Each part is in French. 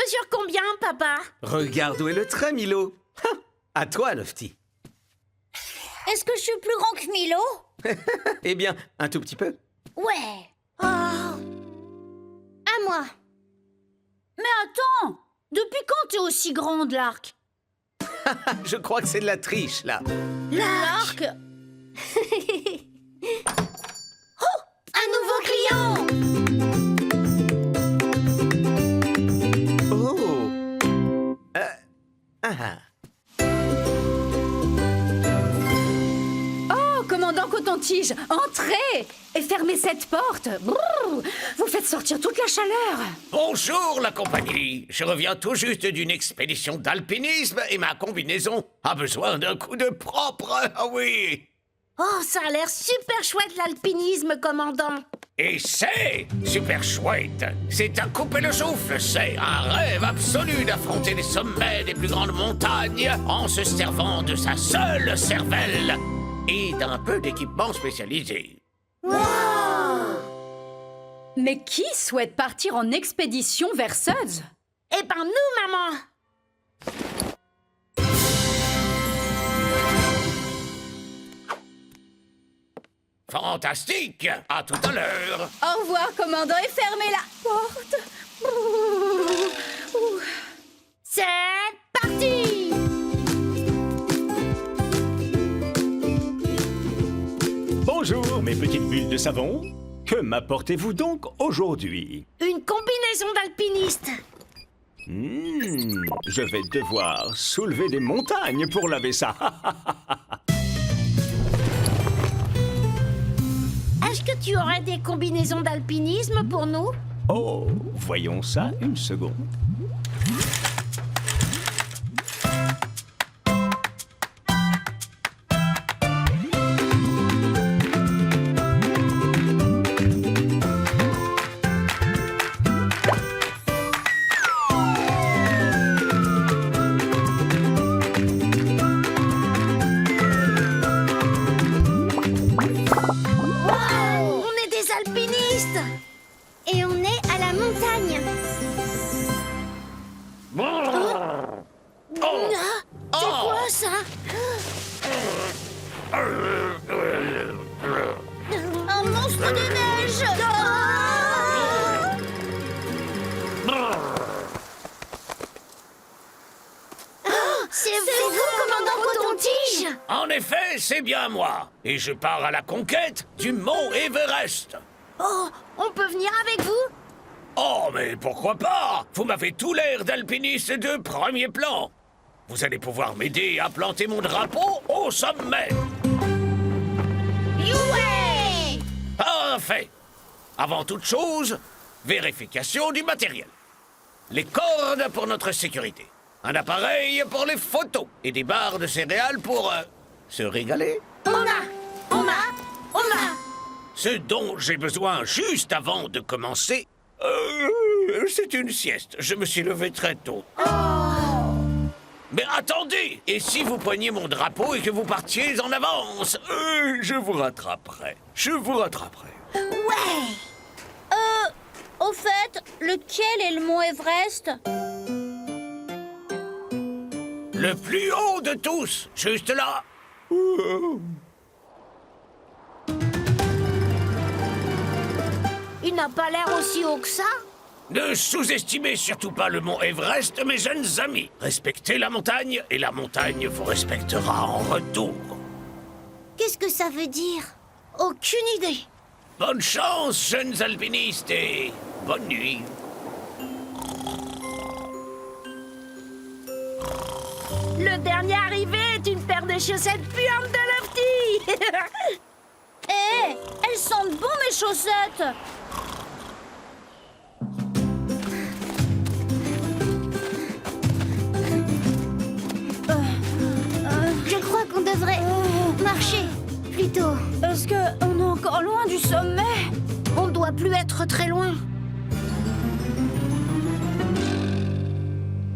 mesure combien, papa? Regarde où est le train, Milo. À toi, Lofty. Est-ce que je suis plus grand que Milo? Eh bien, un tout petit peu. Ouais. Oh. À moi. Mais attends, depuis quand t'es aussi grande, l'arc? Je crois que c'est de la triche, là. L'arc. Oh, un nouveau client. Oh. Ah. Oh, commandant Coton-Tige, entrez et fermez cette porte. Brrr, vous faites sortir toute la chaleur. Bonjour la compagnie, je reviens tout juste d'une expédition d'alpinisme et ma combinaison a besoin d'un coup de propre, ah oui. Oh, ça a l'air super chouette l'alpinisme, commandant. Et c'est super chouette, c'est à couper le souffle, c'est un rêve absolu d'affronter les sommets des plus grandes montagnes en se servant de sa seule cervelle et d'un peu d'équipement spécialisé. Mais qui souhaite partir en expédition vers Suds? Eh ben nous, maman. Fantastique, à tout à l'heure. Au revoir, commandant, et fermez la porte. C'est parti. Bonjour, mes petites bulles de savon. Que m'apportez-vous donc aujourd'hui? Une combinaison d'alpiniste. Je vais devoir soulever des montagnes pour laver ça. Est-ce que tu aurais des combinaisons d'alpinisme pour nous? Oh, voyons ça une seconde. On est des alpinistes. Et on est à la montagne. C'est quoi ça? Un monstre de neige. C'est vous, commandant Coton-Tige? En effet, c'est bien moi. Et je pars à la conquête du mont Everest. Oh, on peut venir avec vous? Oh, mais pourquoi pas? Vous m'avez tout l'air d'alpiniste de premier plan. Vous allez pouvoir m'aider à planter mon drapeau au sommet. Ouais. Parfait. Avant toute chose, vérification du matériel. Les cordes pour notre sécurité. Un appareil pour les photos. Et des barres de céréales pour se régaler. On a. Ce dont j'ai besoin juste avant de commencer, c'est une sieste. Je me suis levé très tôt. Mais attendez! Et si vous preniez mon drapeau et que vous partiez en avance? Je vous rattraperai. Ouais. Au fait, lequel est le mont Everest? Le plus haut de tous, juste là. Il n'a pas l'air aussi haut que ça. Ne sous-estimez surtout pas le mont Everest, mes jeunes amis. Respectez la montagne, et la montagne vous respectera en retour. Qu'est-ce que ça veut dire? Aucune idée. Bonne chance, jeunes alpinistes, et bonne nuit. Le dernier arrivé est une paire de chaussettes puantes de Lofty. Hé, elles sentent bon mes chaussettes. Je crois qu'on devrait marcher plutôt. Est-ce qu'on est encore loin du sommet? On doit plus être très loin.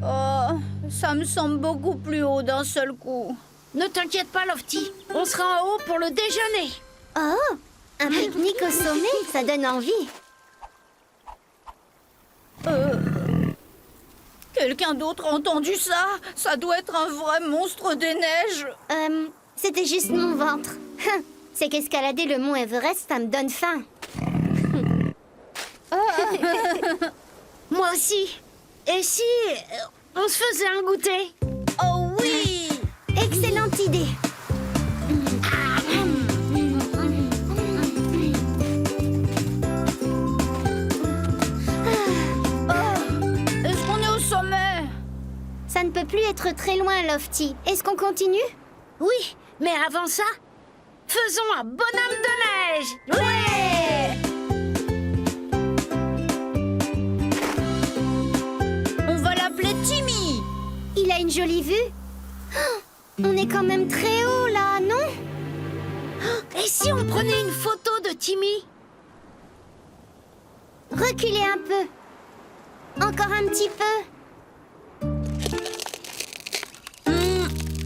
Oh, ça me semble beaucoup plus haut d'un seul coup. Ne t'inquiète pas, Lofty. On sera en haut pour le déjeuner. Oh, un pique-nique au sommet, ça donne envie. quelqu'un d'autre a entendu ça? Ça doit être un vrai monstre des neiges. C'était juste mon ventre. C'est qu'escalader le mont Everest, ça me donne faim. Moi aussi. Et si on se faisait un goûter? Oh oui! Excellente idée. Est-ce qu'on est au sommet? Ça ne peut plus être très loin, Lofty. Est-ce qu'on continue? Oui, mais avant ça, faisons un bonhomme de neige. Ouais! On va l'appeler Timmy. Il a une jolie vue. Oh, on est quand même très haut, là, non? Et si on prenait une photo de Timmy? Reculez un peu. Encore un petit peu.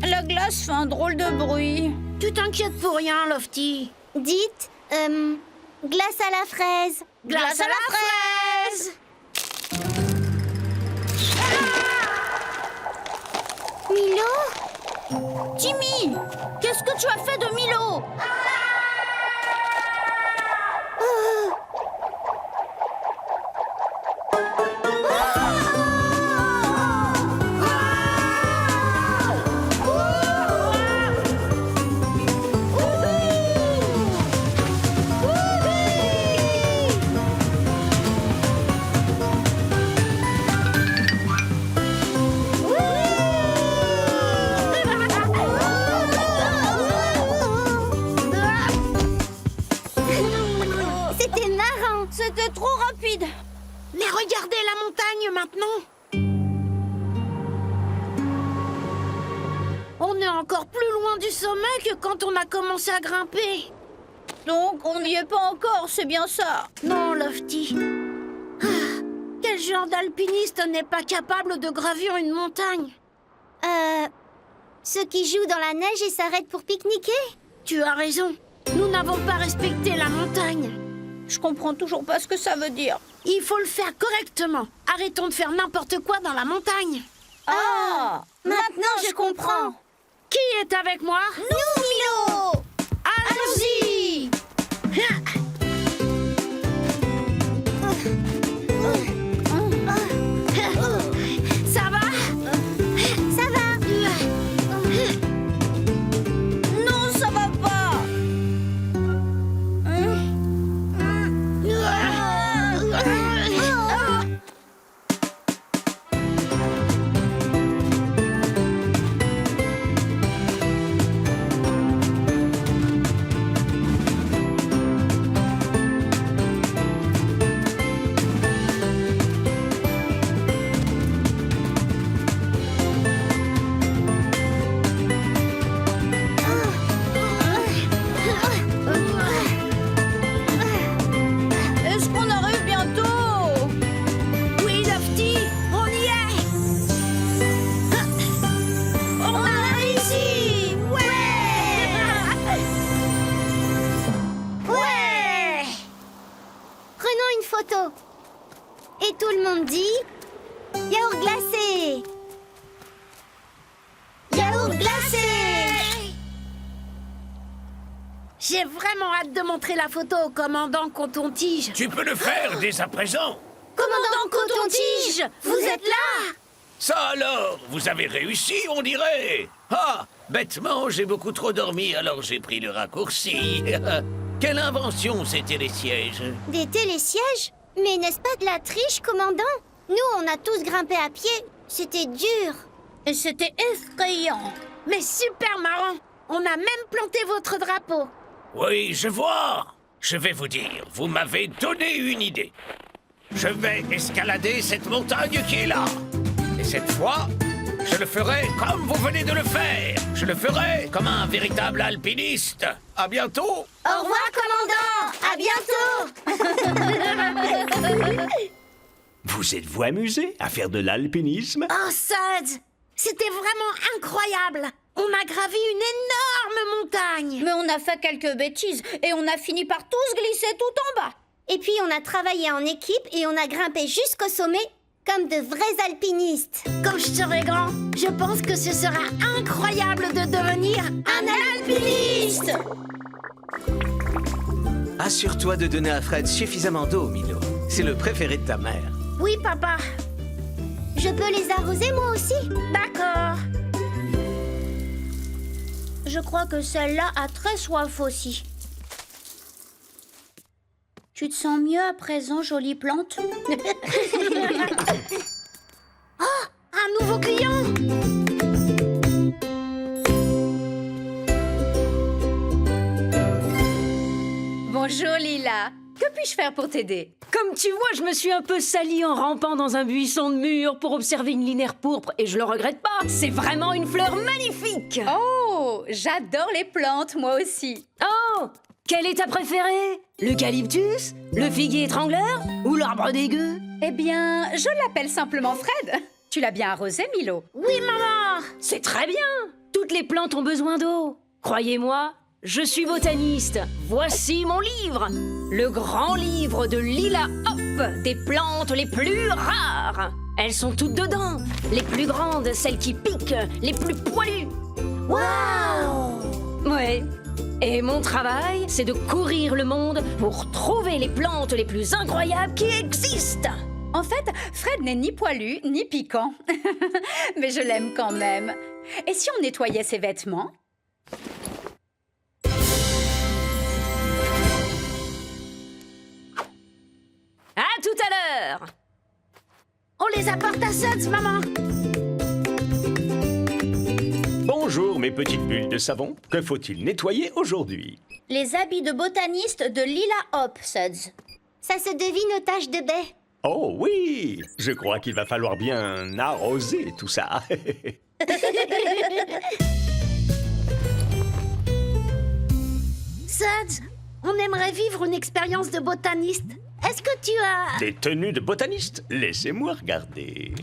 La glace fait un drôle de bruit. Tu t'inquiètes pour rien, Lofty. Dites, glace à la fraise. Glace à la fraise. Milo? Timmy, qu'est-ce que tu as fait de Milo? C'était marrant. C'était trop rapide. Mais regardez la montagne maintenant. On est encore plus loin du sommet que quand on a commencé à grimper. Donc, on n'y est pas encore, c'est bien ça. Non, Lofty. Quel genre d'alpiniste n'est pas capable de gravir une montagne? Ceux qui jouent dans la neige et s'arrêtent pour pique-niquer? Tu as raison. Nous n'avons pas respecté la montagne. Je comprends toujours pas ce que ça veut dire. Il faut le faire correctement. Arrêtons de faire n'importe quoi dans la montagne. Ah! Maintenant, je comprends. Qui est avec moi? Nous, Milo! Allons-y! Ça va? Ça va? Non, ça va pas. Est-ce qu'on arrive bientôt? Oui, Lofty, on y est! On a réussi! Ouais! Ouais! Prenons une photo. Et tout le monde dit... Yaourt glacé! Yaourt glacé! J'ai vraiment hâte de montrer la photo au commandant Coton-Tige. Tu peux le faire dès à présent. Commandant Coton-Tige, vous êtes là? Ça alors, vous avez réussi, on dirait. Ah, bêtement, j'ai beaucoup trop dormi, alors j'ai pris le raccourci. Quelle invention, ces télésièges. Des télésièges? Mais n'est-ce pas de la triche, commandant? Nous, on a tous grimpé à pied. C'était dur. Et c'était effrayant. Mais super marrant! On a même planté votre drapeau. Oui, je vois. Je vais vous dire, vous m'avez donné une idée. Je vais escalader cette montagne qui est là. Et cette fois, je le ferai comme vous venez de le faire. Je le ferai comme un véritable alpiniste. À bientôt. Au revoir, commandant. À bientôt. Vous êtes-vous amusé à faire de l'alpinisme? Oh, Suds! C'était vraiment incroyable! On a gravi une énorme montagne! Mais on a fait quelques bêtises et on a fini par tous glisser tout en bas. Et puis, on a travaillé en équipe et on a grimpé jusqu'au sommet Comme de vrais alpinistes. Quand je serai grand, je pense que ce sera incroyable de devenir un alpiniste. Assure-toi de donner à Fred suffisamment d'eau, Milo. C'est le préféré de ta mère. Oui, papa. Je peux les arroser moi aussi? D'accord. Je crois que celle-là a très soif aussi. Tu te sens mieux à présent, jolie plante? Un nouveau client. Bonjour Lila. Que puis-je faire pour t'aider? Comme tu vois, je me suis un peu salie en rampant dans un buisson de mûres pour observer une linaire pourpre et je le regrette pas. C'est vraiment une fleur magnifique. Oh, j'adore les plantes, moi aussi. Oh, quelle est ta préférée? L'eucalyptus? Le figuier étrangleur? Ou l'arbre des gueux? Eh bien, je l'appelle simplement Fred. Tu l'as bien arrosé, Milo? Oui, maman. C'est très bien. Toutes les plantes ont besoin d'eau. Croyez-moi, je suis botaniste. Voici mon livre. Le grand livre de Lila Hop, des plantes les plus rares. Elles sont toutes dedans. Les plus grandes, celles qui piquent, les plus poilues. Waouh. Ouais. Et mon travail, c'est de courir le monde pour trouver les plantes les plus incroyables qui existent. En fait, Fred n'est ni poilu, ni piquant. Mais je l'aime quand même. Et si on nettoyait ses vêtements? À tout à l'heure! On les apporte à Suds, maman. Bonjour, mes petites bulles de savon. Que faut-il nettoyer aujourd'hui? Les habits de botaniste de Lila Hop, Suds. Ça se devine aux taches de baie. Oh oui! Je crois qu'il va falloir bien arroser tout ça. Suds, on aimerait vivre une expérience de botaniste. Est-ce que tu as... Des tenues de botaniste? Laissez-moi regarder.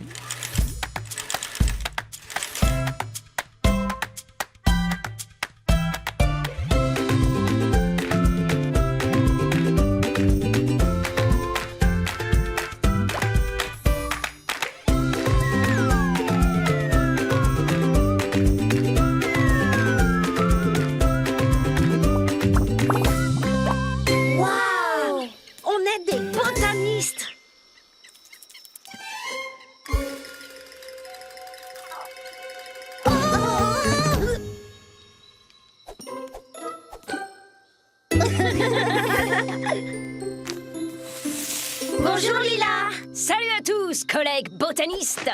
Waouh! On est des botanistes. Bonjour Lila. Salut à tous, collègues botanistes!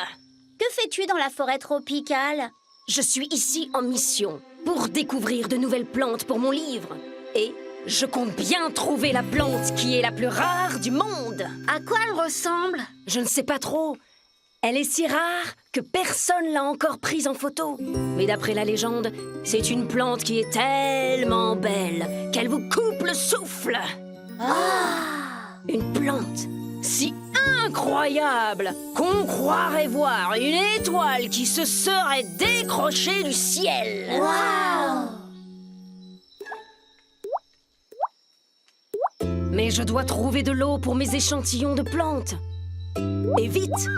Que fais-tu dans la forêt tropicale? Je suis ici en mission pour découvrir de nouvelles plantes pour mon livre. Et je compte bien trouver la plante qui est la plus rare du monde. À quoi elle ressemble? Je ne sais pas trop. Elle est si rare que personne l'a encore prise en photo. Mais d'après la légende, c'est une plante qui est tellement belle qu'elle vous coupe le souffle. Une plante si incroyable qu'on croirait voir une étoile qui se serait décrochée du ciel. Mais je dois trouver de l'eau pour mes échantillons de plantes. Et vite!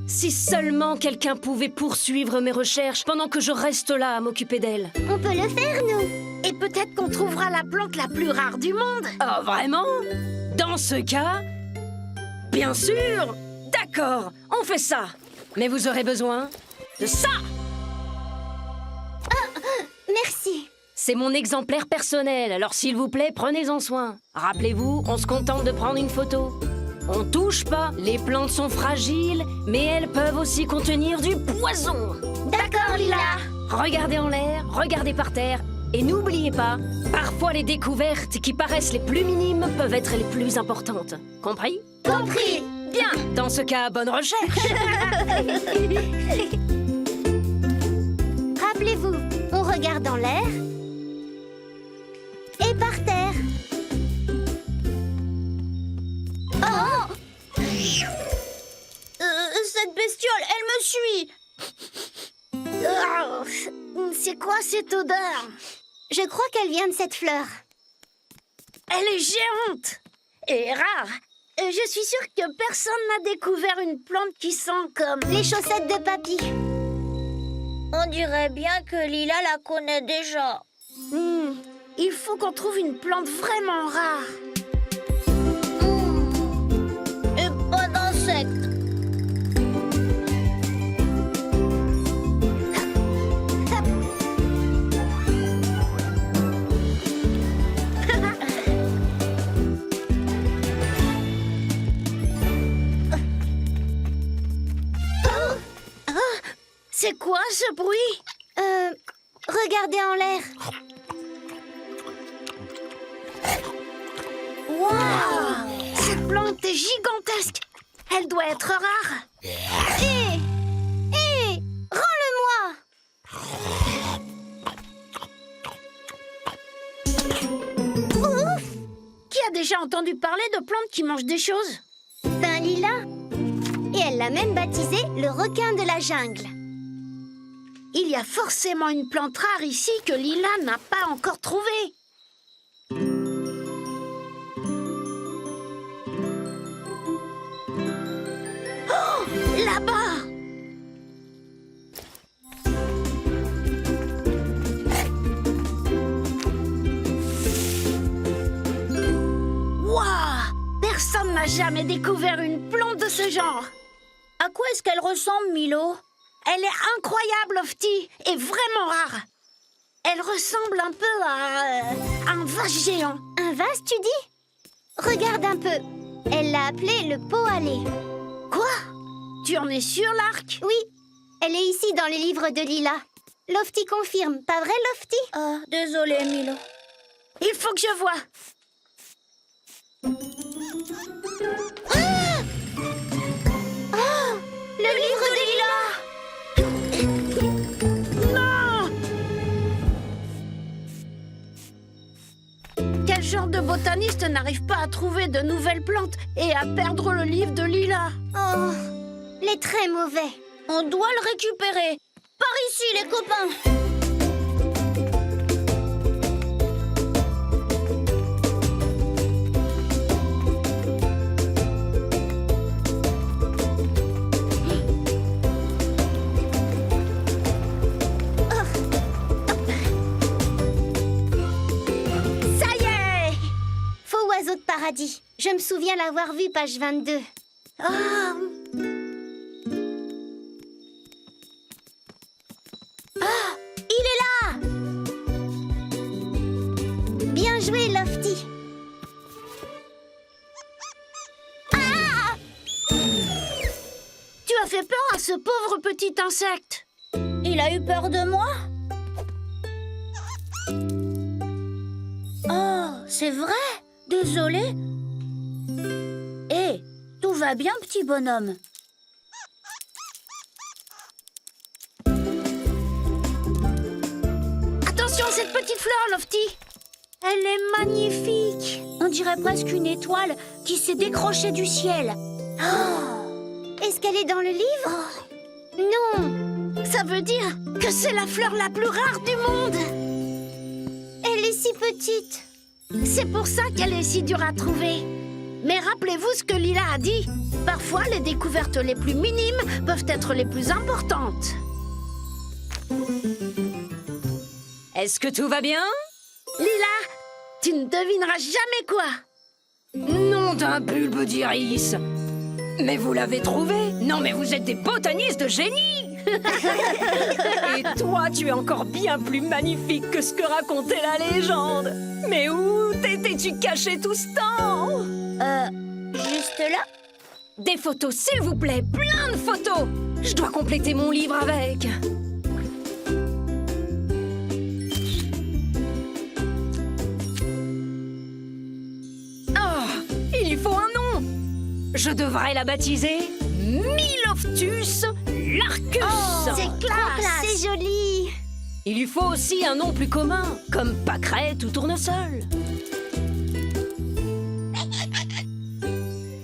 Si seulement quelqu'un pouvait poursuivre mes recherches pendant que je reste là à m'occuper d'elle. On peut le faire, nous. Et peut-être qu'on trouvera la plante la plus rare du monde. Oh, vraiment? Dans ce cas, bien sûr! D'accord, on fait ça. Mais vous aurez besoin de ça! Merci. C'est mon exemplaire personnel, alors s'il vous plaît, prenez-en soin. Rappelez-vous, on se contente de prendre une photo. On touche pas, les plantes sont fragiles, mais elles peuvent aussi contenir du poison. D'accord, Lila. Regardez en l'air, regardez par terre, et n'oubliez pas, parfois les découvertes qui paraissent les plus minimes peuvent être les plus importantes. Compris? Compris. Bien, dans ce cas, bonne recherche. Rappelez-vous, on regarde en l'air et par terre. Cette bestiole, elle me suit. C'est quoi cette odeur? Je crois qu'elle vient de cette fleur. Elle est géante et rare. Je suis sûre que personne n'a découvert une plante qui sent comme... Les chaussettes de papy. On dirait bien que Lila la connaît déjà. Il faut qu'on trouve une plante vraiment rare. Et pas d'insectes. C'est quoi ce bruit? Regardez en l'air. Waouh! Cette plante est gigantesque. Elle doit être rare. Hé! Rends-le-moi! Ouf! Qui a déjà entendu parler de plantes qui mangent des choses? Ben Lila. Et elle l'a même baptisé le requin de la jungle. Il y a forcément une plante rare ici que Lila n'a pas encore trouvée. Oh! Là-bas! Waouh! Personne n'a jamais découvert une plante de ce genre. À quoi est-ce qu'elle ressemble, Milo? Elle est incroyable, Lofty, et vraiment rare. Elle ressemble un peu à un vase géant. Un vase, tu dis? Regarde un peu. Elle l'a appelé le pot à lait. Quoi? Tu en es sûr, Lark? Oui, elle est ici dans les livres de Lila. Lofty confirme, pas vrai, Lofty? Ah, désolé, Milo. Il faut que je vois. Le livre de Lila! Non! Quel genre de botaniste n'arrive pas à trouver de nouvelles plantes et à perdre le livre de Lila? Oh, les très mauvais. On doit le récupérer. Par ici, les copains. Ça y est! Faux oiseau de paradis. Je me souviens l'avoir vu, page 22. Ah! Il est là! Bien joué, Lofty. Tu as fait peur à ce pauvre petit insecte. Il a eu peur de moi? Oh, c'est vrai? Désolé. Hé, tout va bien, petit bonhomme. Attention, cette petite fleur, Lofty. Elle est magnifique. On dirait presque une étoile qui s'est décrochée du ciel. Est-ce qu'elle est dans le livre? Non, Ça veut dire que c'est la fleur la plus rare du monde. elle est si petite. C'est pour ça qu'elle est si dure à trouver. Mais rappelez-vous ce que Lila a dit. Parfois, les découvertes les plus minimes peuvent être les plus importantes. Est-ce que tout va bien? Lila, tu ne devineras jamais quoi. Nom d'un bulbe d'iris! Mais vous l'avez trouvé? Non, mais vous êtes des botanistes de génie! Et toi, tu es encore bien plus magnifique que ce que racontait la légende! Mais où t'étais-tu caché tout ce temps? Juste là? Des photos, s'il vous plaît! Plein de photos! Je dois compléter mon livre avec! Oh! Il lui faut un nom! Je devrais la baptiser Miloftus Larcus! C'est classe. C'est joli. Il lui faut aussi un nom plus commun, comme pâquerette ou tournesol.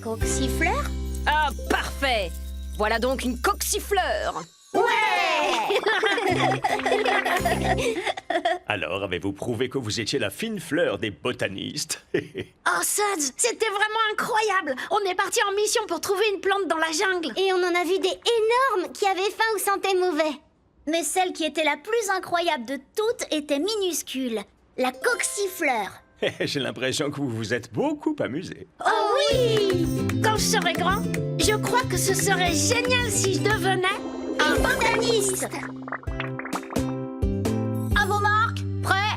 Coxifleur? Ah, parfait! Voilà donc une coxifleur! Alors, avez-vous prouvé que vous étiez la fine fleur des botanistes? Oh, Suds, c'était vraiment incroyable. On est parti en mission pour trouver une plante dans la jungle. Et on en a vu des énormes qui avaient faim ou sentaient mauvais. Mais celle qui était la plus incroyable de toutes était minuscule. La coxifleur. J'ai l'impression que vous vous êtes beaucoup amusé. Oh oui! Quand je serai grand, je crois que ce serait génial si je devenais Un botaniste. À vos marques, prêts,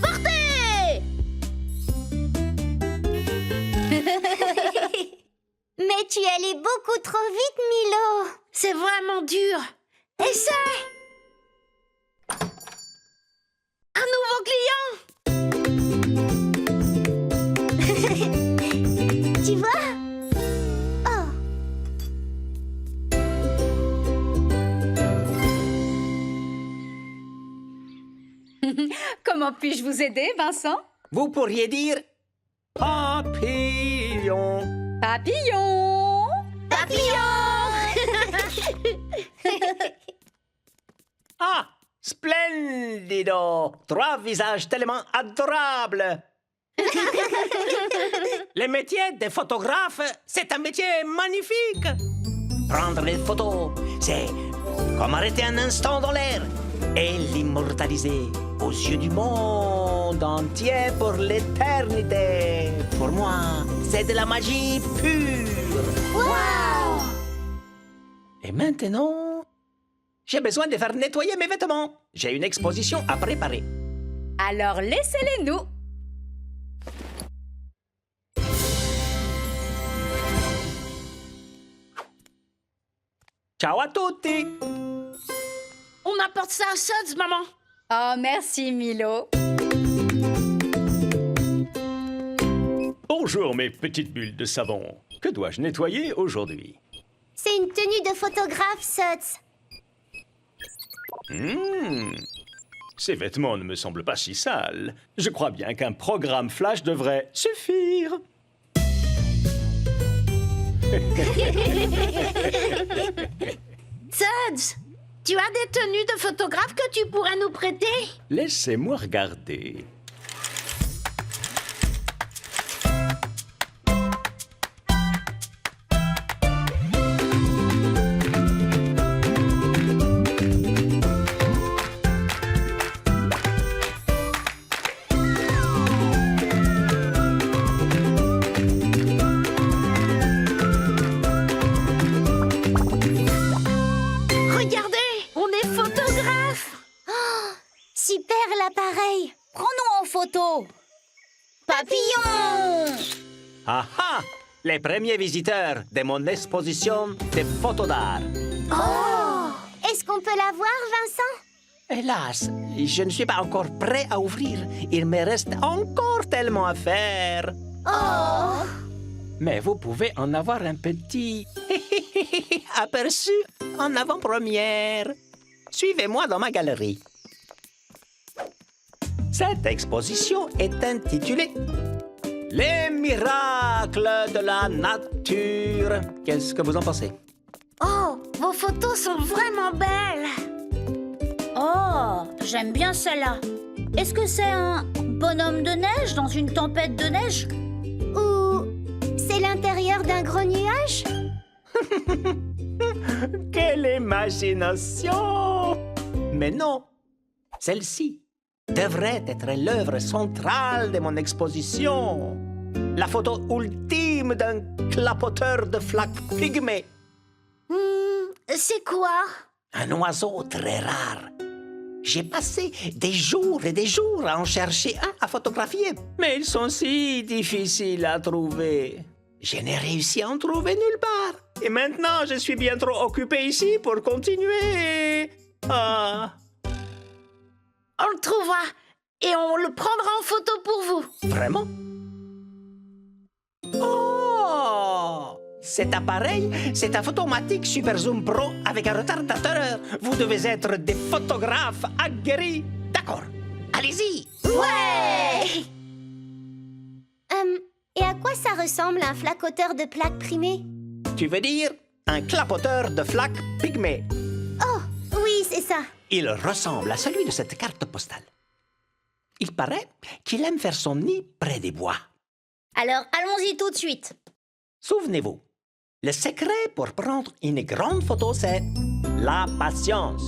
partez! Mais tu es allé beaucoup trop vite, Milo. C'est vraiment dur. Essaie! Un nouveau client! Tu vois? Oh. Comment puis-je vous aider, Vincent? Vous pourriez dire Papillon. Papillon! Ah, splendido! 3 visages tellement adorables. le métier de photographe, c'est un métier magnifique. Prendre les photos, c'est comme arrêter un instant dans l'air et l'immortaliser aux yeux du monde entier pour l'éternité. Pour moi, c'est de la magie pure. Wow! Et maintenant, j'ai besoin de faire nettoyer mes vêtements. J'ai une exposition à préparer. Alors laissez-les nous. Ciao à tutti. On apporte ça à Suds, maman. Oh, merci, Milo. Bonjour, mes petites bulles de savon. Que dois-je nettoyer aujourd'hui? C'est une tenue de photographe, Suds. Ces vêtements ne me semblent pas si sales. Je crois bien qu'un programme flash devrait suffire. Suds, tu as des tenues de photographe que tu pourrais nous prêter? Laissez-moi regarder. Regardez, on est photographe. Super l'appareil. Prends-nous en photo. Papillon! Ah ah! Les premiers visiteurs de mon exposition de photos d'art. Est-ce qu'on peut la voir, Vincent? Hélas, je ne suis pas encore prêt à ouvrir. Il me reste encore tellement à faire. Oh! Mais vous pouvez en avoir un petit aperçu en avant-première. Suivez-moi dans ma galerie. Cette exposition est intitulée Les miracles de la nature. Qu'est-ce que vous en pensez? Oh, vos photos sont vraiment belles. Oh, j'aime bien celle-là. Est-ce que c'est un bonhomme de neige dans une tempête de neige? Ou c'est l'intérieur d'un gros nuage? Quelle imagination! Mais non, celle-ci devrait être l'œuvre centrale de mon exposition. La photo ultime d'un clapoteur de flaques pygmées. C'est quoi? Un oiseau très rare. J'ai passé des jours et des jours à en chercher un à photographier, mais ils sont si difficiles à trouver. Je n'ai réussi à en trouver nulle part. Et maintenant, je suis bien trop occupé ici pour continuer. Ah, On le trouvera et on le prendra en photo pour vous. vraiment? Oh! Cet appareil, c'est un Photomatic Super Zoom Pro avec un retardateur. Vous devez être des photographes aguerris. D'accord, allez-y. Ouais! Et à quoi ça ressemble un flacoteur de plaques primées? Tu veux dire un clapoteur de flaques pygmées? Oh, oui, c'est ça. Il ressemble à celui de cette carte postale. Il paraît qu'il aime faire son nid près des bois. Alors, allons-y tout de suite. Souvenez-vous, le secret pour prendre une grande photo, c'est la patience.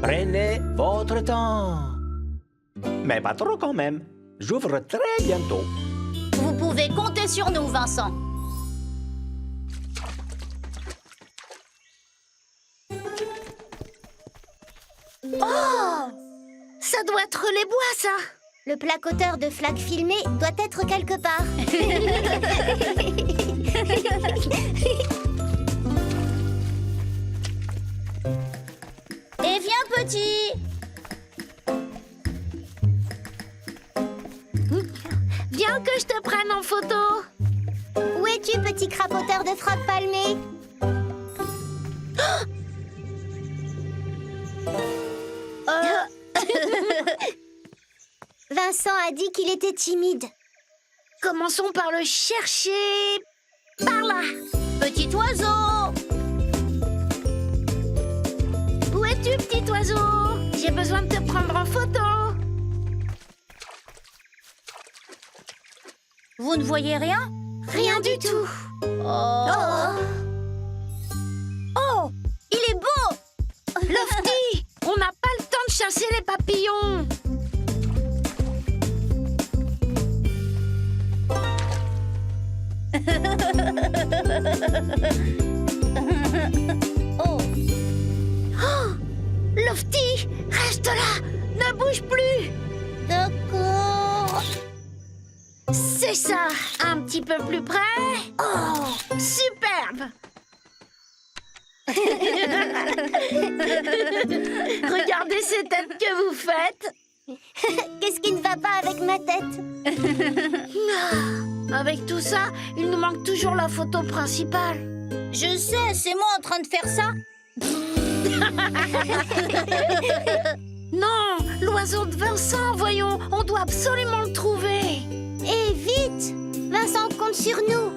Prenez votre temps. Mais pas trop quand même. J'ouvre très bientôt. Vous pouvez compter sur nous, Vincent. Ça doit être les bois, ça. Le placoteur de flaques filmées doit être quelque part. Et viens, petit. Viens que je te prenne en photo. Où es-tu, petit crapoteur de froc palmé? Vincent a dit qu'il était timide. Commençons par le chercher. Par là. Petit oiseau. Où es-tu, petit oiseau? J'ai besoin de te prendre en photo. Vous ne voyez rien? Rien du tout. Oh, il est beau. Lofty, on n'a pas le temps de chasser les papillons. Oh. Lofty, reste là. Ne bouge plus. D'accord. C'est ça. Un petit peu plus près. Oh, superbe. Regardez ces têtes que vous faites. Qu'est-ce qui ne va pas avec ma tête? Avec tout ça, il nous manque toujours la photo principale. Je sais, c'est moi en train de faire ça. Non, l'oiseau de Vincent, voyons, on doit absolument le trouver. Et vite! Vincent compte sur nous.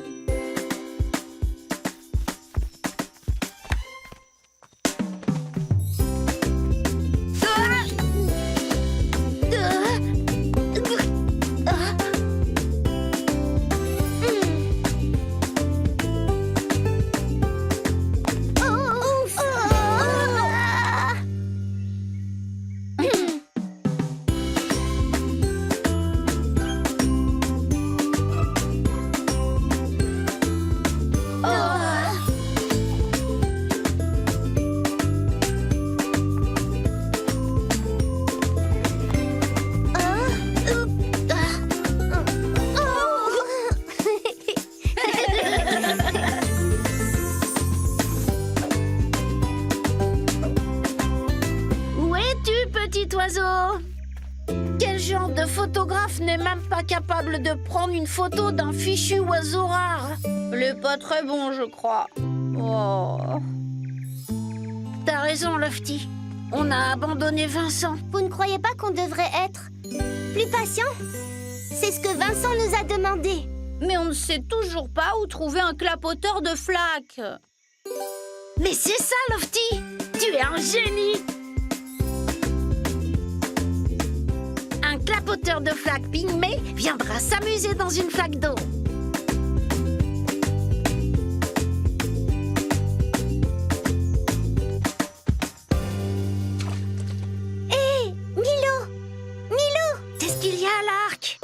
Où es-tu, petit oiseau? Quel genre de photographe n'est même pas capable de prendre une photo d'un fichu oiseau rare? Il est pas très bon, je crois. Oh. T'as raison, Lofty. On a abandonné Vincent. Vous ne croyez pas qu'on devrait être plus patient? C'est ce que Vincent nous a demandé. Mais on ne sait toujours pas où trouver un clapoteur de flaques. Mais c'est ça, Lofty. Tu es un génie. Un clapoteur de flaques pygmée viendra s'amuser dans une flaque d'eau. Hé, Milo! Milo! Qu'est-ce qu'il y a à l'arc?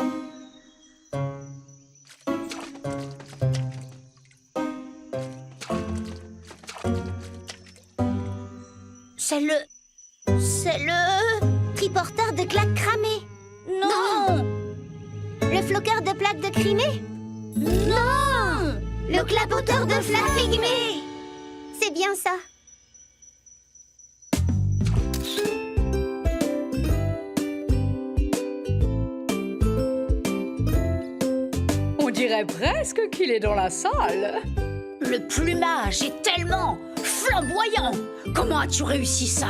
C'est le... Triporteur de claques cramées. Non. Le floqueur de plaques de Crimée. Non. Le clapoteur de flaques pygmées. C'est bien ça. On dirait presque qu'il est dans la salle. Le plumage est tellement flamboyant. Comment as-tu réussi ça?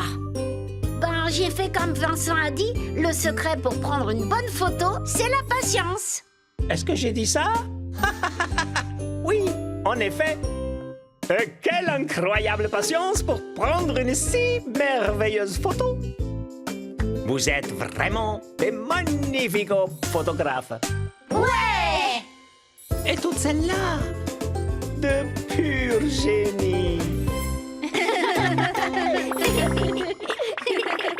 Ben, j'ai fait comme Vincent a dit. Le secret pour prendre une bonne photo, c'est la patience. Est-ce que j'ai dit ça? Oui, en effet. Quelle incroyable patience pour prendre une si merveilleuse photo. Vous êtes vraiment des magnifiques photographes. Ouais! Et toutes celles-là, de pur génie.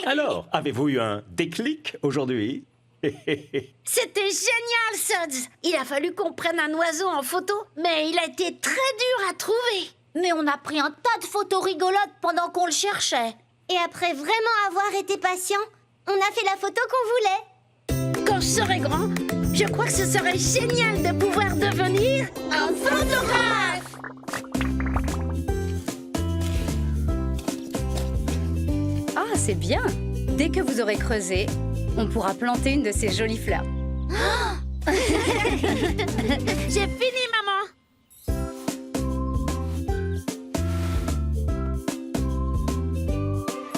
Alors, avez-vous eu un déclic aujourd'hui? C'était génial, Suds. Il a fallu qu'on prenne un oiseau en photo, mais il a été très dur à trouver. Mais on a pris un tas de photos rigolotes pendant qu'on le cherchait. Et après vraiment avoir été patient, on a fait la photo qu'on voulait. Quand je serai grand, je crois que ce serait génial de pouvoir devenir un photographe. Ah, c'est bien. Dès que vous aurez creusé, on pourra planter une de ces jolies fleurs. J'ai fini, maman.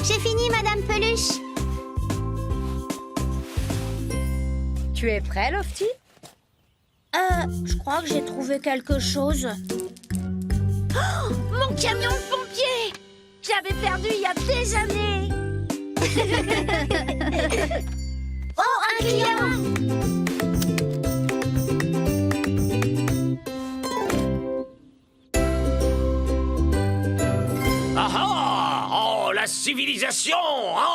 J'ai fini, Madame Peluche. Tu es prêt, Lofty? Je crois que j'ai trouvé quelque chose. Mon camion de pompier. Je l'avais perdu il y a des années. Oh, un client! Ah ah! Oh, la civilisation!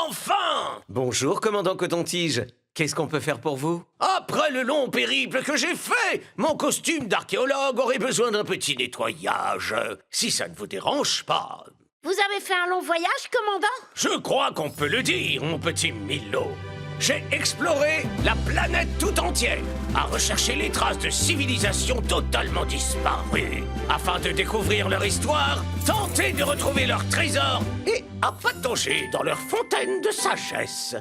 Enfin! Bonjour, commandant Coton-Tige. Qu'est-ce qu'on peut faire pour vous? Après le long périple que j'ai fait, mon costume d'archéologue aurait besoin d'un petit nettoyage. Si ça ne vous dérange pas. Vous avez fait un long voyage, commandant? Je crois qu'on peut le dire, mon petit Milo. J'ai exploré la planète tout entière, à rechercher les traces de civilisations totalement disparues, afin de découvrir leur histoire, tenter de retrouver leurs trésors et à patauger dans leur fontaine de sagesse.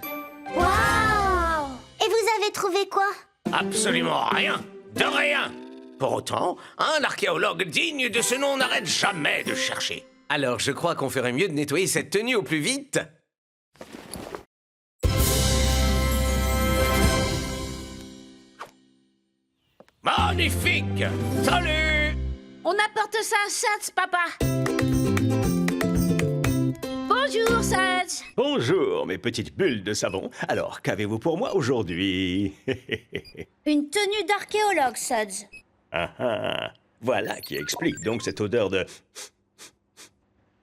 Waouh! Et vous avez trouvé quoi? Absolument rien, de rien. Pour autant, un archéologue digne de ce nom n'arrête jamais de chercher. Alors, je crois qu'on ferait mieux de nettoyer cette tenue au plus vite. Magnifique! Salut! On apporte ça à Suds, papa. Bonjour, Suds. Bonjour, mes petites bulles de savon. Alors, qu'avez-vous pour moi aujourd'hui? Une tenue d'archéologue, Suds. Ah ah, voilà qui explique donc cette odeur de...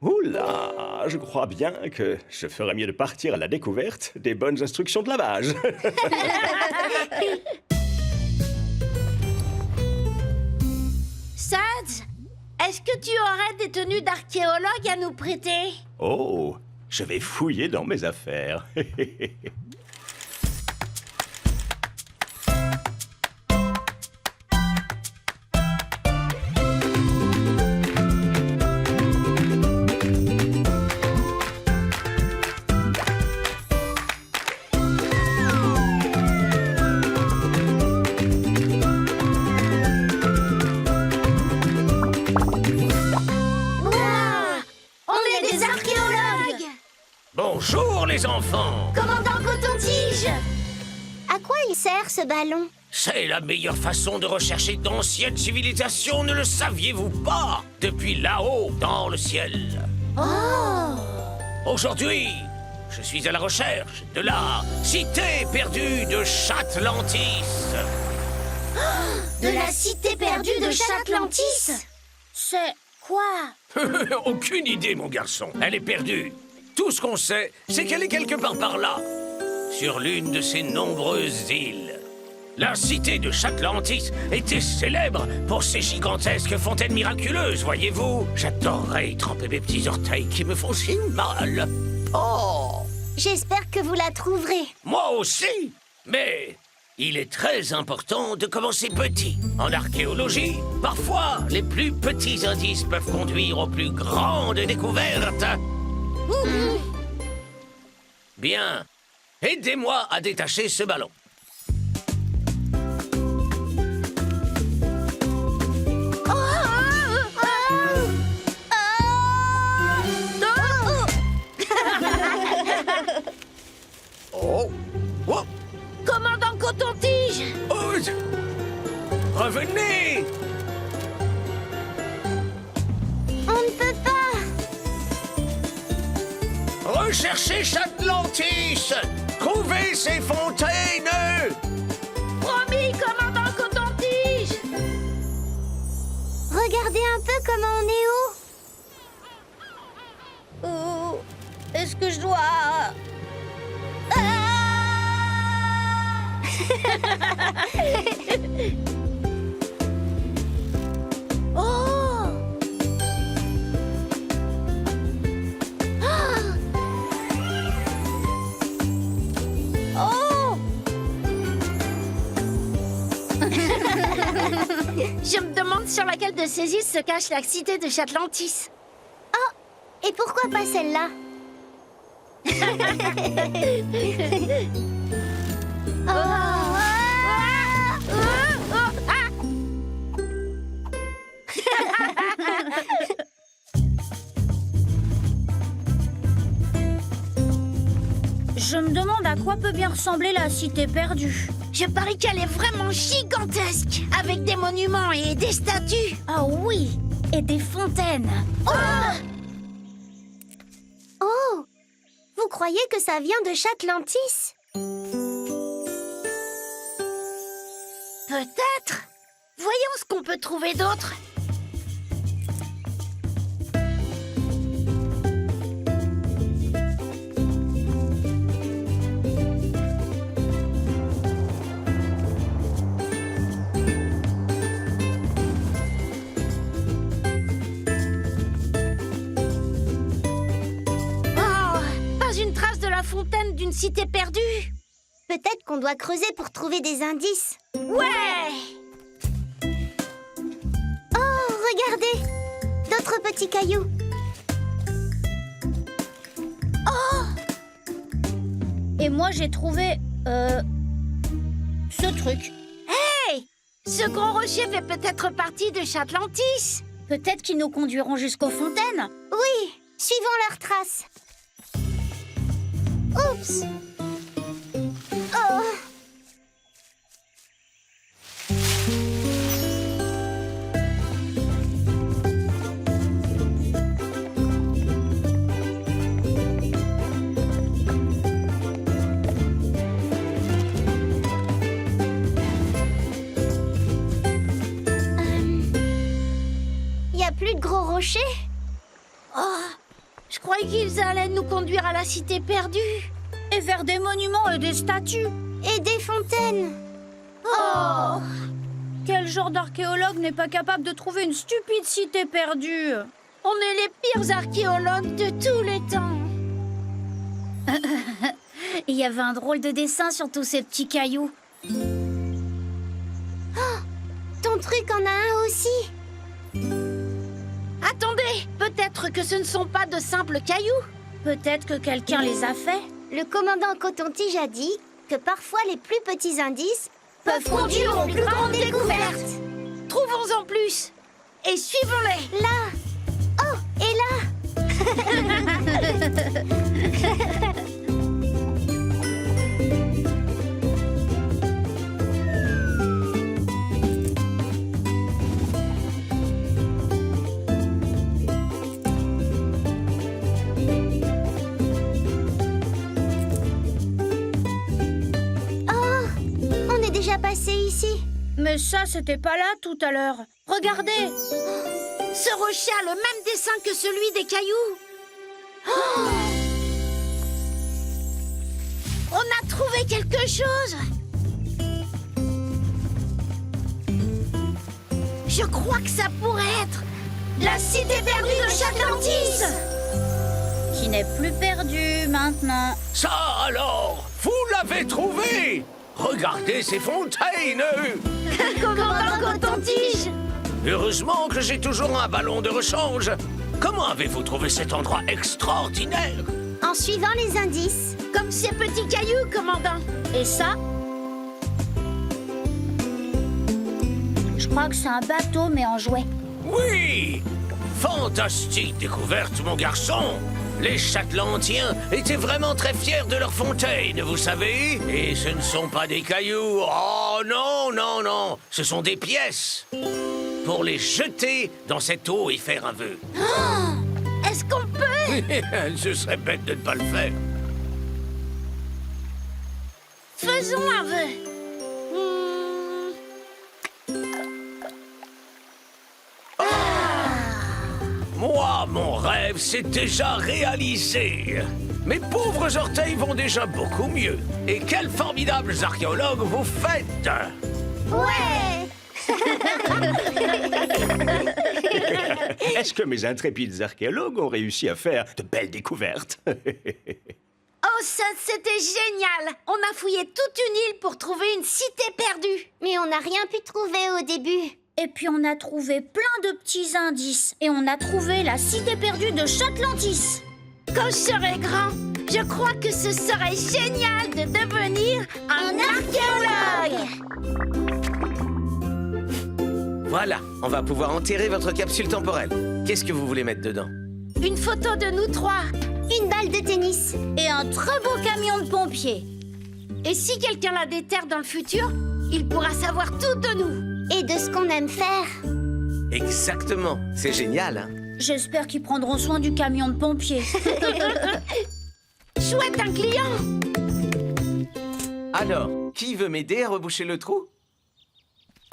Oula, je crois bien que je ferais mieux de partir à la découverte des bonnes instructions de lavage. Suds, est-ce que tu aurais des tenues d'archéologue à nous prêter? Oh, je vais fouiller dans mes affaires. Bonjour les enfants! Commandant Coton-Tige! À quoi il sert ce ballon? C'est la meilleure façon de rechercher d'anciennes civilisations, ne le saviez-vous pas? Depuis là-haut, dans le ciel. Oh! Aujourd'hui, je suis à la recherche de la cité perdue de Chatlantis. De la cité perdue de Chatlantis? C'est quoi? Aucune idée, mon garçon. Elle est perdue. Tout ce qu'on sait, c'est qu'elle est quelque part par là, sur l'une de ces nombreuses îles. La cité de Chatlantis était célèbre pour ses gigantesques fontaines miraculeuses, voyez-vous. J'adorerais y tremper mes petits orteils qui me font si mal. Oh! J'espère que vous la trouverez. Moi aussi! Mais il est très important de commencer petit. En archéologie, parfois, les plus petits indices peuvent conduire aux plus grandes découvertes. Bien. Aidez-moi à détacher ce ballon. Oh! Oh! Commandant Coton-Tige! Oh! Revenez! On ne peut pas! Recherchez Chatlantis! Trouvez ces fontaines! Promis, commandant Coton-Tige! Regardez un peu comment on est haut. Ou est-ce que je dois... Oh! Oh! Je me demande sur laquelle de ces îles se cache la cité de Chatlantis. Et pourquoi pas celle-là? Je me demande à quoi peut bien ressembler la cité perdue. Je parie qu'elle est vraiment gigantesque, avec des monuments et des statues. Ah oui, et des fontaines. Oh! Vous croyez que ça vient de Chatlantis? Peut-être. Voyons ce qu'on peut trouver d'autre. Oh, pas une trace de la fontaine d'une cité perdue. Peut-être qu'on doit creuser pour trouver des indices. Ouais! Oh, regardez! D'autres petits cailloux. Et moi, j'ai trouvé... ce truc. Hey! Ce gros rocher fait peut-être partie de Chatlantis. Peut-être qu'ils nous conduiront jusqu'aux fontaines. Oui, suivons leurs traces. Oups! Oh! Y a plus de gros rochers? Oh, je croyais qu'ils allaient nous conduire à la cité perdue. Et vers des monuments et des statues. Et des fontaines. Oh! Quel genre d'archéologue n'est pas capable de trouver une stupide cité perdue? On est les pires archéologues de tous les temps. Il y avait un drôle de dessin sur tous ces petits cailloux. Ton truc en a un aussi. Attendez, peut-être que ce ne sont pas de simples cailloux. Peut-être que quelqu'un les a faits. Le commandant Coton-Tige a dit que parfois les plus petits indices Peuvent conduire aux plus grandes découvertes. Trouvons-en plus et suivons-les. là. Oh, et là. Oh, on est déjà passé ici. Mais ça, c'était pas là tout à l'heure. Regardez. Ce rocher a le même dessin que celui des cailloux. Oh! On a trouvé quelque chose. Je crois que ça pourrait être la cité perdue de Chatlantis. Qui n'est plus perdu maintenant. Ça alors, vous l'avez trouvé! Regardez ces fontaines! Commandant Coton-Tige. Heureusement que j'ai toujours un ballon de rechange. Comment avez-vous trouvé cet endroit extraordinaire? En suivant les indices. Comme ces petits cailloux, commandant. Et ça? Je crois que c'est un bateau, mais en jouet. Oui! Fantastique découverte, mon garçon! Les Chatlantiens étaient vraiment très fiers de leurs fontaines, vous savez? Et ce ne sont pas des cailloux. Oh non, non, non! Ce sont des pièces! Pour les jeter dans cette eau et faire un vœu. Est-ce qu'on peut? Ce serait bête de ne pas le faire. Faisons un vœu. Moi, mon rêve s'est déjà réalisé. Mes pauvres orteils vont déjà beaucoup mieux. Et quels formidables archéologues vous faites! Ouais! Est-ce que mes intrépides archéologues ont réussi à faire de belles découvertes? Oh, ça, c'était génial! On a fouillé toute une île pour trouver une cité perdue. Mais on n'a rien pu trouver au début. Et puis on a trouvé plein de petits indices. Et on a trouvé la cité perdue de Chatlantis. Quand je serai grand, je crois que ce serait génial de devenir un archéologue. Voilà, on va pouvoir enterrer votre capsule temporelle. Qu'est-ce que vous voulez mettre dedans? Une photo de nous trois. Une balle de tennis. Et un très beau camion de pompiers. Et si quelqu'un la déterre dans le futur, il pourra savoir tout de nous. Et de ce qu'on aime faire. Exactement, c'est génial, hein? J'espère qu'ils prendront soin du camion de pompiers. Chouette, un client. Alors, qui veut m'aider à reboucher le trou?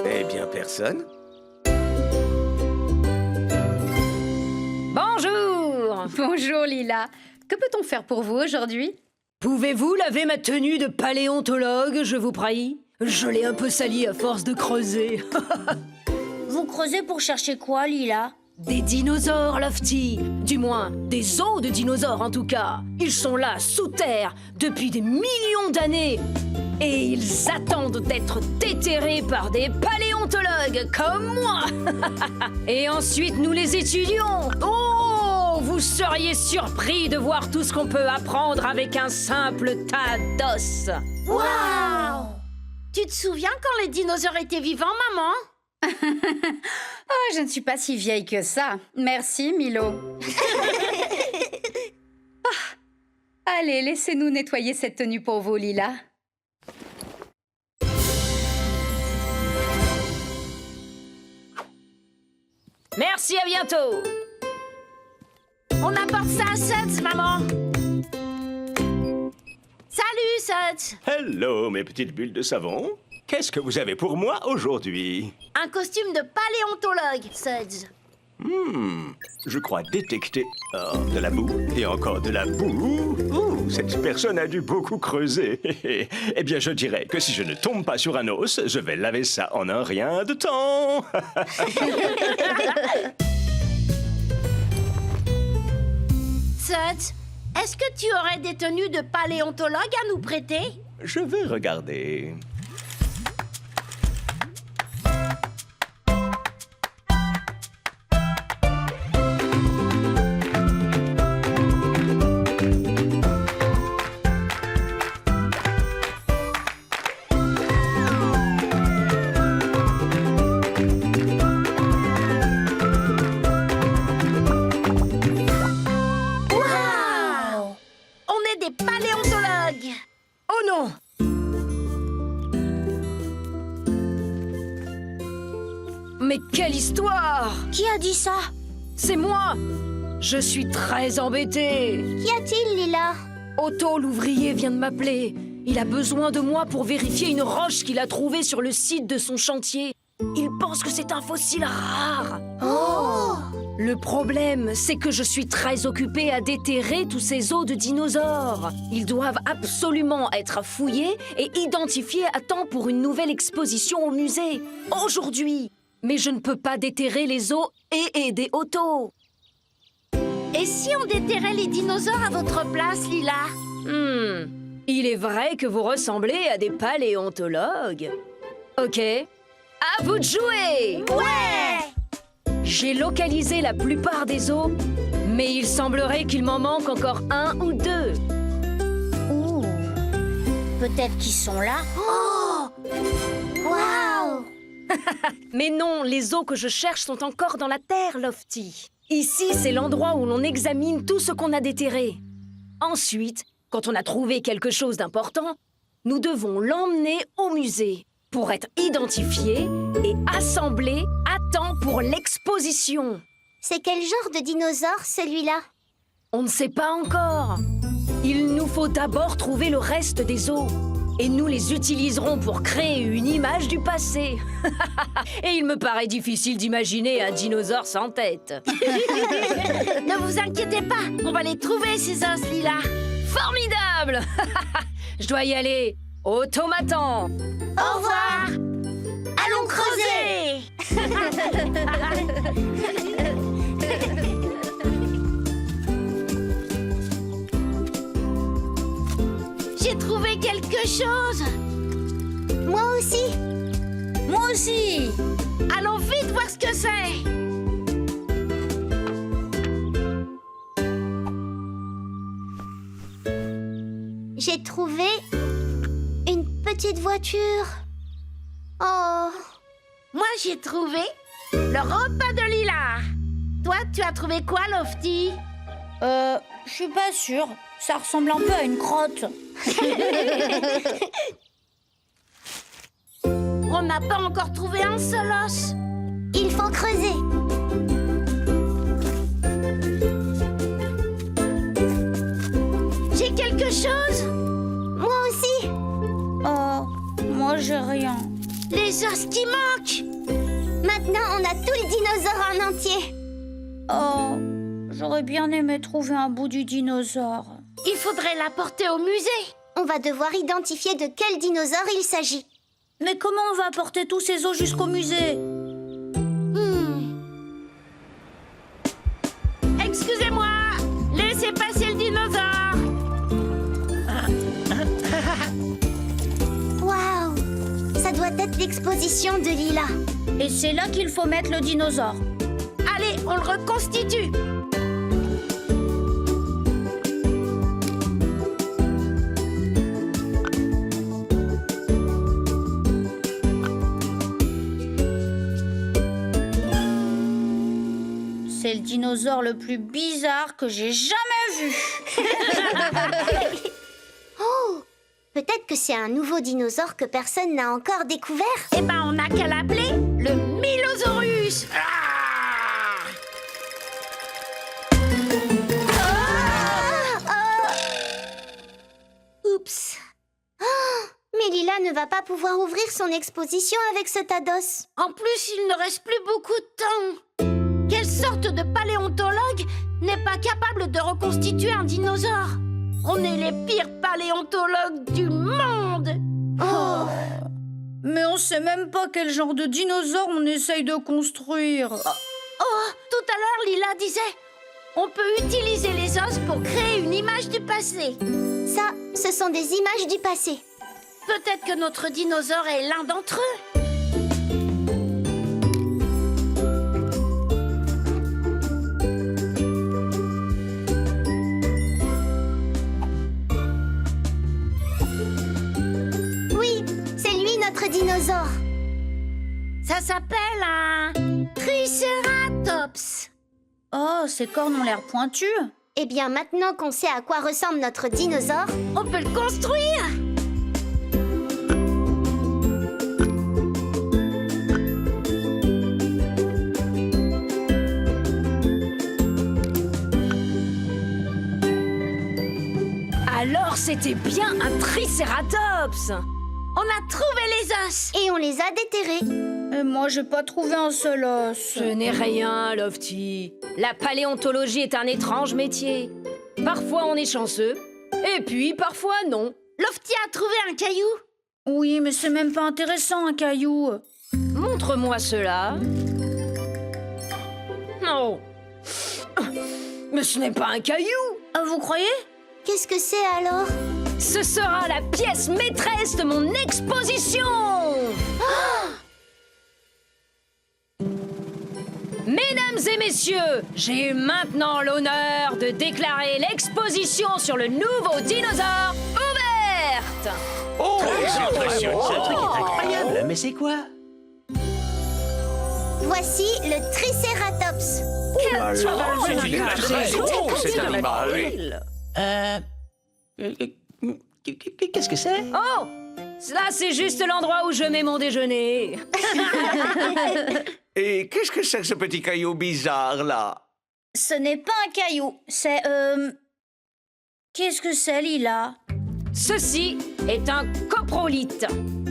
Eh bien, personne. Bonjour! Bonjour Lila. Que peut-on faire pour vous aujourd'hui? Pouvez-vous laver ma tenue de paléontologue, je vous prie? Je l'ai un peu salie à force de creuser. Vous creusez pour chercher quoi, Lila? Des dinosaures, Lofty. Du moins, des os de dinosaures en tout cas. Ils sont là, sous terre, depuis des millions d'années. Et ils attendent d'être déterrés par des paléontologues comme moi. Et ensuite, nous les étudions. Oh, vous seriez surpris de voir tout ce qu'on peut apprendre avec un simple tas d'os. Waouh! Tu te souviens quand les dinosaures étaient vivants, maman? Oh, je ne suis pas si vieille que ça. Merci, Milo. Allez, laissez-nous nettoyer cette tenue pour vous, Lila. Merci, à bientôt. On apporte ça à Suds, maman. Salut, Suds. Hello, mes petites bulles de savon. Qu'est-ce que vous avez pour moi aujourd'hui? Un costume de paléontologue, Suds. Je crois détecter de la boue et encore de la boue. Ouh, cette personne a dû beaucoup creuser. Eh bien, je dirais que si je ne tombe pas sur un os, je vais laver ça en un rien de temps. Suds, est-ce que tu aurais des tenues de paléontologue à nous prêter? Je vais regarder. Waouh! On est des paléontologues! Oh non! Mais quelle histoire! Qui a dit ça? C'est moi! Je suis très embêté. Qu'y a-t-il, Lila? Otto, l'ouvrier, vient de m'appeler. Il a besoin de moi pour vérifier une roche qu'il a trouvée sur le site de son chantier. Il pense que c'est un fossile rare. Oh! Le problème, c'est que je suis très occupée à déterrer tous ces os de dinosaures. Ils doivent absolument être fouillés et identifiés à temps pour une nouvelle exposition au musée. Aujourd'hui. Mais je ne peux pas déterrer les os et aider Otto. Et si on déterrait les dinosaures à votre place, Lila? Il est vrai que vous ressemblez à des paléontologues. Ok, à vous de jouer! Ouais! J'ai localisé la plupart des os, mais il semblerait qu'il m'en manque encore un ou deux. Ouh. Peut-être qu'ils sont là. Oh! Waouh! Mais non, les os que je cherche sont encore dans la terre, Lofty. Ici, c'est l'endroit où l'on examine tout ce qu'on a déterré. Ensuite, quand on a trouvé quelque chose d'important, nous devons l'emmener au musée pour être identifié et assemblé à temps pour l'exposition. C'est quel genre de dinosaure, celui-là? On ne sait pas encore. Il nous faut d'abord trouver le reste des os. et nous les utiliserons pour créer une image du passé. Et il me paraît difficile d'imaginer un dinosaure sans tête. Ne vous inquiétez pas, on va les trouver, ces os, Lila. Formidable. Je dois y aller. Automaton. Au revoir. Allons creuser. J'ai trouvé quelque chose. Moi aussi. Moi aussi. Allons vite voir ce que c'est. J'ai trouvé une petite voiture. Oh, Moi, j'ai trouvé le repas de Lila. Toi, tu as trouvé quoi, Lofty? Je suis pas sûre. Ça ressemble un peu à une crotte. On n'a pas encore trouvé un seul os. il faut creuser. J'ai quelque chose. Moi aussi. Oh, moi j'ai rien. Les os qui manquent. Maintenant, on a tous les dinosaures en entier. Oh, j'aurais bien aimé trouver un bout du dinosaure. Il faudrait l'apporter au musée. On va devoir identifier de quel dinosaure il s'agit. Mais comment on va porter tous ces os jusqu'au musée? Excusez-moi, laissez passer le dinosaure. Waouh, ça doit être l'exposition de Lila. Et c'est là qu'il faut mettre le dinosaure. Allez, on le reconstitue. C'est le dinosaure le plus bizarre que j'ai jamais vu. Oh, peut-être que c'est un nouveau dinosaure que personne n'a encore découvert. Eh ben, on n'a qu'à l'appeler le Milosaurus. Oups. Oh, mais Lila ne va pas pouvoir ouvrir son exposition avec ce tas d'os. En plus, il ne reste plus beaucoup de temps. Quelle sorte de paléontologue n'est pas capable de reconstituer un dinosaure? On est les pires paléontologues du monde. Oh, Mais on sait même pas quel genre de dinosaure on essaye de construire. Oh, tout à l'heure, Lila disait, on peut utiliser les os pour créer une image du passé. ça, ce sont des images du passé. Peut-être que notre dinosaure est l'un d'entre eux. Oui, c'est lui notre dinosaure. Ça s'appelle un Triceratops. Oh, ses cornes ont l'air pointues. Eh bien, maintenant qu'on sait à quoi ressemble notre dinosaure, On peut le construire. Alors c'était bien un Triceratops. On a trouvé les os. et on les a déterrés. Et moi, j'ai pas trouvé un seul os. Ce n'est rien, Lofty. La paléontologie est un étrange métier. Parfois on est chanceux, et puis parfois non. Lofty a trouvé un caillou. Oui, mais c'est même pas intéressant, un caillou. Montre-moi cela. Non. Mais ce n'est pas un caillou. Ah, vous croyez? Qu'est-ce que c'est alors? Ce sera la pièce maîtresse de mon exposition. Mesdames et messieurs, j'ai maintenant l'honneur de déclarer l'exposition sur le nouveau dinosaure ouverte. Oh, c'est impressionnant. Ce truc est incroyable, mais c'est quoi? Voici le Triceratops. C'est une image très drôle, cet animal. Qu'est-ce que c'est? Oh, ça c'est juste l'endroit où je mets mon déjeuner. Et qu'est-ce que c'est que ce petit caillou bizarre, là? Ce n'est pas un caillou, c'est... Qu'est-ce que c'est, Lila? Ceci est un coprolithe.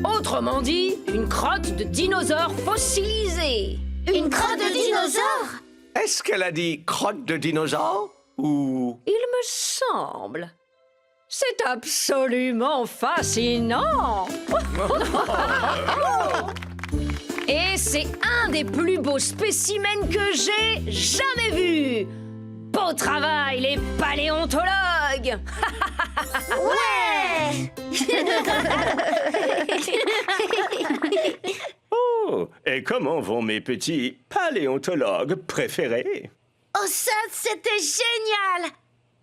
Autrement dit, une crotte de dinosaure fossilisée. Une crotte de dinosaure? Est-ce qu'elle a dit crotte de dinosaure ou... Il me semble. C'est absolument fascinant. Et c'est un des plus beaux spécimens que j'ai jamais vus. Beau travail, les paléontologues. Ouais! Oh, et comment vont mes petits paléontologues préférés? Oh ça, c'était génial!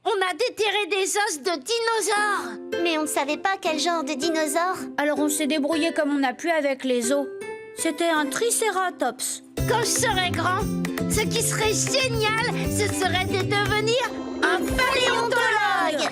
On a déterré des os de dinosaures! Mais on ne savait pas quel genre de dinosaure. Alors on s'est débrouillé comme on a pu avec les os. C'était un tricératops. Quand je serai grand, ce qui serait génial, ce serait de devenir un paléontologue!